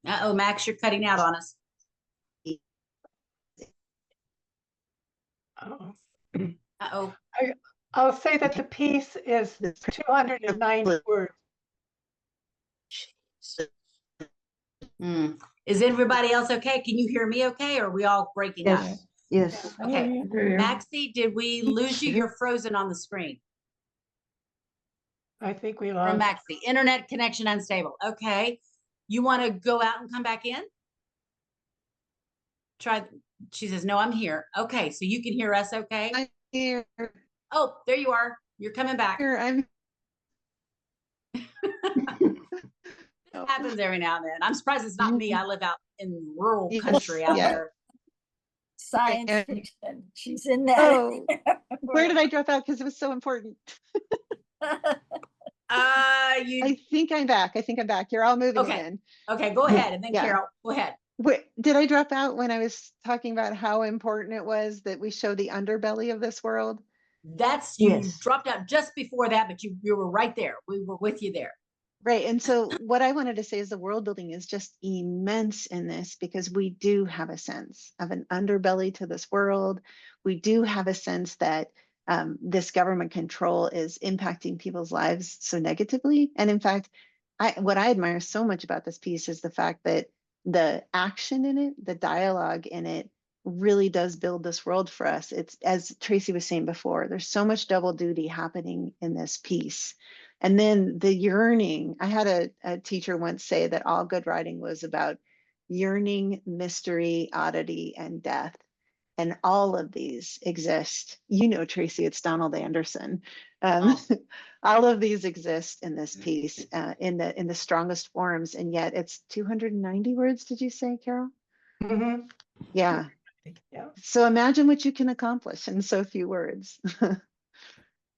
Uh-oh, Max, you're cutting out on us. Uh-oh. I'll say that the piece is 290 words. Is everybody else okay? Can you hear me okay? Or are we all breaking up? Yes, yes. I hear Okay. you. Maxie, did we lose you? You're frozen on the screen. I think we From lost. Maxie, internet connection unstable. Okay. You want to go out and come back in? Try. She says, no, I'm here. Okay. So you can hear us okay? I'm here. Oh, there you are. You're coming back. I'm It happens every now and then. I'm surprised it's not me. I live out in rural Yes, country out yeah. there. Science And- fiction. She's in that. Oh, where did I drop out? Because it was so important. You I think I'm back. I think I'm back. You're all moving Okay. again. okay, go ahead. And then Yeah. Carol, go ahead. Wait, did I drop out when I was talking about how important it was that we show the underbelly of this world? That's you Yes. dropped out just before that, but you were right there. We were with you there. Right. And so what I wanted to say is the world building is just immense in this because we do have a sense of an underbelly to this world. We do have a sense that this government control is impacting people's lives so negatively. And in fact, what I admire so much about this piece is the fact that the action in it, the dialogue in it, really does build this world for us. It's, as Tracy was saying before, there's so much double duty happening in this piece. And then the yearning. I had a teacher once say that all good writing was about yearning, mystery, oddity, and death. And all of these exist. You know, Tracy, it's Donald Anderson. All of these exist in this piece in the strongest forms, and yet it's 290 words. Did you say, Carol? Mm-hmm. Yeah. Yeah. So imagine what you can accomplish in so few words.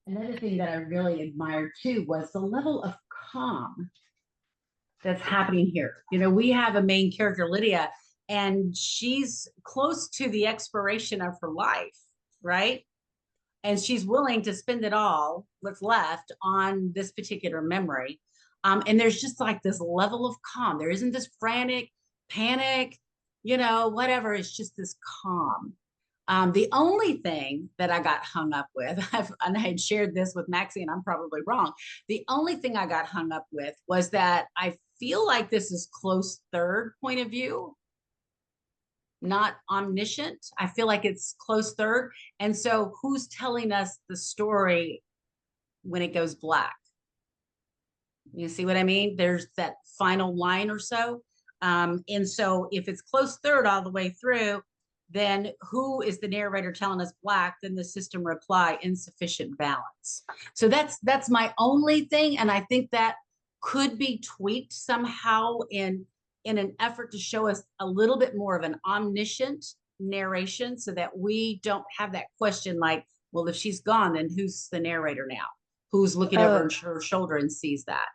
Another thing that I really admired too was the level of calm that's happening here. You know, we have a main character, Lydia, and she's close to the expiration of her life, right? And she's willing to spend it all, what's left, on this particular memory. And there's just like this level of calm. There isn't this frantic panic, you know, whatever. It's just this calm. The only thing that I got hung up with, and I had shared this with Maxie, and I'm probably wrong. The only thing I got hung up with was that I feel like this is close third point of view, not omniscient. I feel like it's close third. And so who's telling us the story when it goes black? You see what I mean? There's that final line or so. And so if it's close third all the way through, then who is the narrator telling us black? Then the system reply insufficient balance. So that's my only thing. And I think that could be tweaked somehow in an effort to show us a little bit more of an omniscient narration so that we don't have that question like, well, if she's gone, then who's the narrator now? Who's looking over her shoulder and sees that?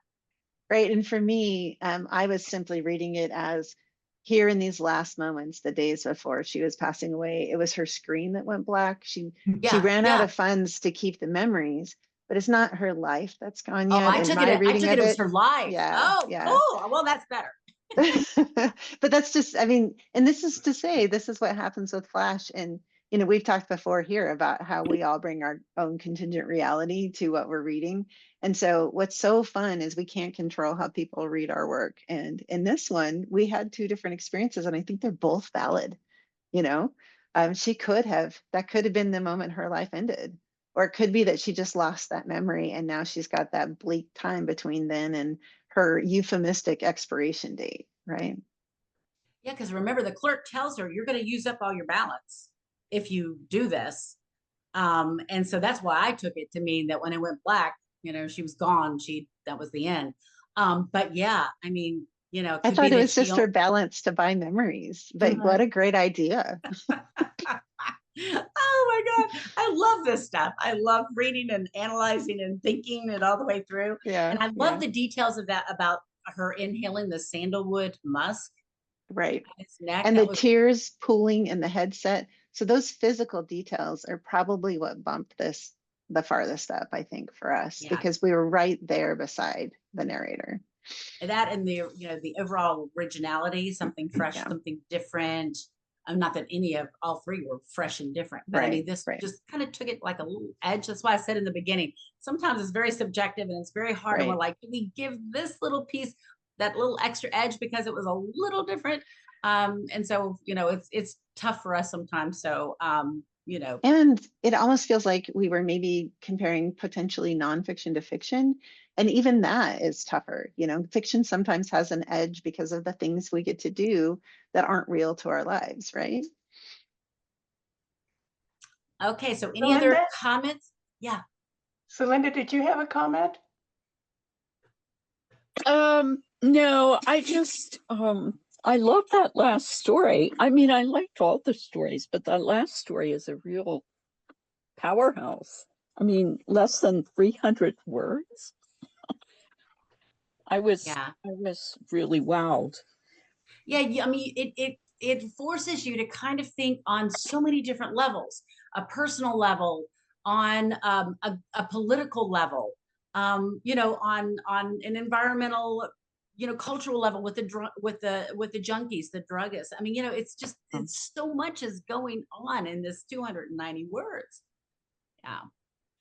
Right. And for me, I was simply reading it as here in these last moments, the days before she was passing away, it was her screen that went black. She ran out of funds to keep the memories, but it's not her life that's gone yet. I took it was her life. Yeah. Oh, well, that's better. But that's just, I mean, and this is to say, this is what happens with Flash. And, you know, we've talked before here about how we all bring our own contingent reality to what we're reading. And so what's so fun is we can't control how people read our work. And in this one, we had two different experiences, and I think they're both valid. You know, that could have been the moment her life ended. Or it could be that she just lost that memory and now she's got that bleak time between then and her euphemistic expiration date, right? Yeah, because remember, the clerk tells her you're going to use up all your balance if you do this. And so that's why I took it to mean that when it went black, you know, she was gone. That was the end. But yeah, I mean, you know, I thought it was just her balance to buy memories, but what a great idea. Oh my God. I love this stuff. I love reading and analyzing and thinking it all the way through. Yeah. And I love the details of that about her inhaling the sandalwood musk. Right. His neck, and the tears pooling in the headset. So those physical details are probably what bumped this the farthest up, I think, for us, because we were right there beside the narrator. That and the, you know, the overall originality, something fresh, something different. Not that all three were fresh and different, but I mean, this just kind of took it like a little edge. That's why I said in the beginning, sometimes it's very subjective and it's very hard. And we're like, do we give this little piece that little extra edge because it was a little different. And so, it's tough for us sometimes. So, And it almost feels like we were maybe comparing potentially nonfiction to fiction. And even that is tougher. Fiction sometimes has an edge because of the things we get to do that aren't real to our lives, right? Okay, so any Linda? other comments? Yeah. So Linda, did you have a comment? No, I just, I love that last story. I mean, I liked all the stories, but that last story is a real powerhouse. I mean, less than 300 words. I was really wowed. Yeah, I mean, it forces you to kind of think on so many different levels, a personal level, on a political level, on an environmental, cultural level with the junkies, the druggists. I mean, it's so much is going on in this 290 words. Yeah.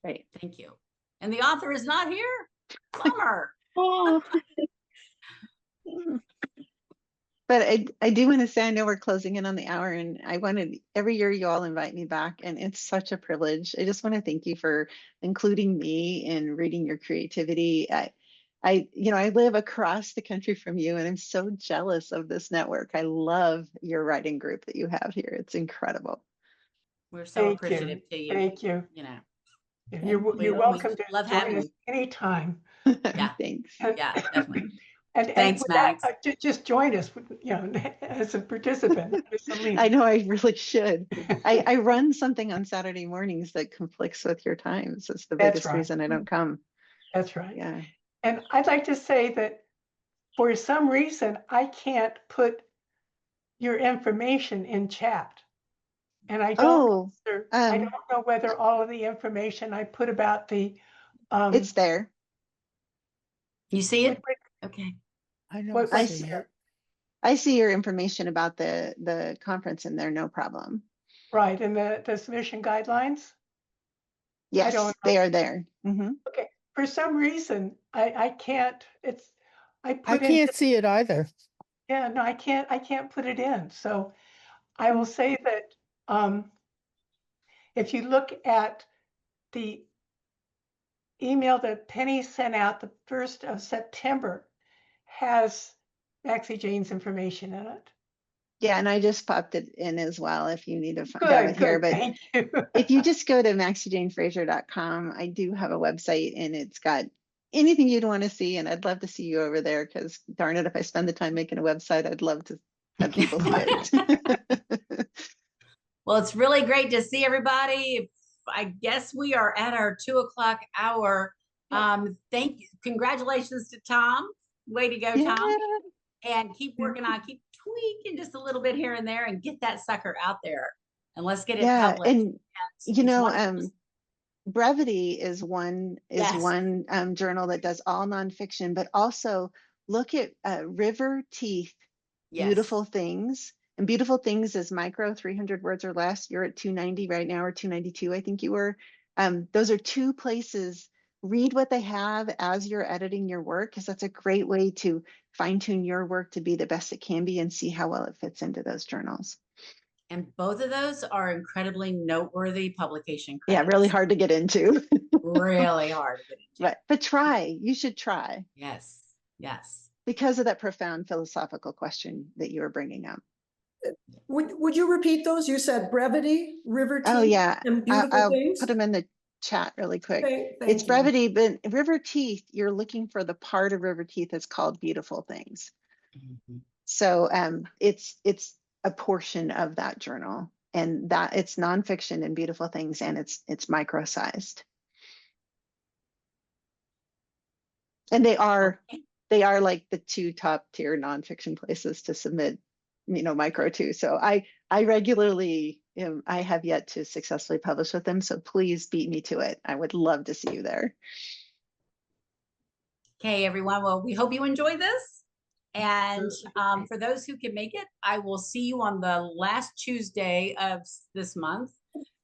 Right. Thank you. And the author is not here. Bummer. Oh. But I do want to say, I know we're closing in on the hour, and I wanted every year you all invite me back, and it's such a privilege. I just want to thank you for including me in reading your creativity. I live across the country from you, and I'm so jealous of this network. I love your writing group that you have here. It's incredible. We're so Thank appreciative you. to you. Thank you. We You're always welcome to love join having us you. anytime. Yeah. Thanks. Yeah, definitely. And Thanks, with that, Max. just join us, as a participant. I know I really should. I run something on Saturday mornings that conflicts with your times. That's the biggest reason I don't come. That's right. Yeah. And I'd like to say that for some reason, I can't put your information in chat. And I don't know whether all of the information I put about the it's there. You see it? Okay. I don't see it. I see your information about the conference in there, no problem. Right, and the submission guidelines? Yes, they are there. Mm-hmm. Okay, for some reason, I can't, I can't see it either. Yeah, no, I can't put it in. So I will say that if you look at the email that Penny sent out the 1st of September, has MaxieJane's information in it. Yeah, and I just popped it in as well if you need to grab it here. But thank you. If you just go to MaxieJaneFrazier.com, I do have a website, and it's got anything you'd want to see, and I'd love to see you over there, because darn it, if I spend the time making a website, I'd love to have people see it. Well, it's really great to see everybody. I guess we are at our 2:00 hour. Thank you. Congratulations to Tom. Way to go, Tom. And keep working on, keep tweaking just a little bit here and there, and get that sucker out there. And let's get it published. And Brevity is one journal that does all nonfiction, but also look at River Teeth, Beautiful Things. And Beautiful Things is micro, 300 words or less. You're at 290 right now, or 292, I think you were. Those are two places. Read what they have as you're editing your work, because that's a great way to fine tune your work to be the best it can be and see how well it fits into those journals. And both of those are incredibly noteworthy publication credits. Yeah, really hard to get into. Really hard to get into. Right. But try. You should try. Yes. Yes. Because of that profound philosophical question that you were bringing up. Would you repeat those? You said Brevity, River Teeth, oh, yeah. and Beautiful I'll Things? put them in the chat really quick. Okay, it's Brevity, but River Teeth, you're looking for the part of River Teeth that's called Beautiful Things. Mm-hmm. So it's a portion of that journal, and that it's nonfiction and Beautiful Things, and it's micro-sized. And they are like the two top tier nonfiction places to submit, micro to. So I regularly, I have yet to successfully publish with them. So please beat me to it. I would love to see you there. Okay, everyone. Well, we hope you enjoyed this. And for those who can make it, I will see you on the last Tuesday of this month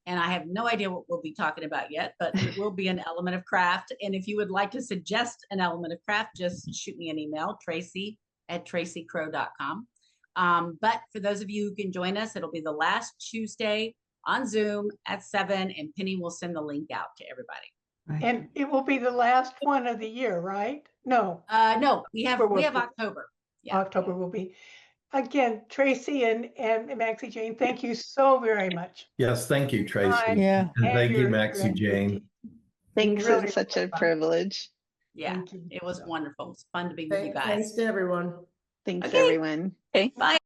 And I have no idea what we'll be talking about yet, but it will be an element of craft. And if you would like to suggest an element of craft, just shoot me an email, tracy@tracycrow.com. But for those of you who can join us, it'll be the last Tuesday on Zoom at 7, and Penny will send the link out to everybody. Right. And it will be the last one of the year, right? No, No, we have October. Yeah. October will be. Again, Tracy and MaxieJane, thank you so very much. Yes, thank you, Tracy. Yeah. And And thank you, your MaxieJane. Thanks, Really it's such a fun. privilege. Yeah, Thank you. it was wonderful. It was fun to be with you guys. Thanks to everyone. Thanks, Okay. everyone. Okay. Bye.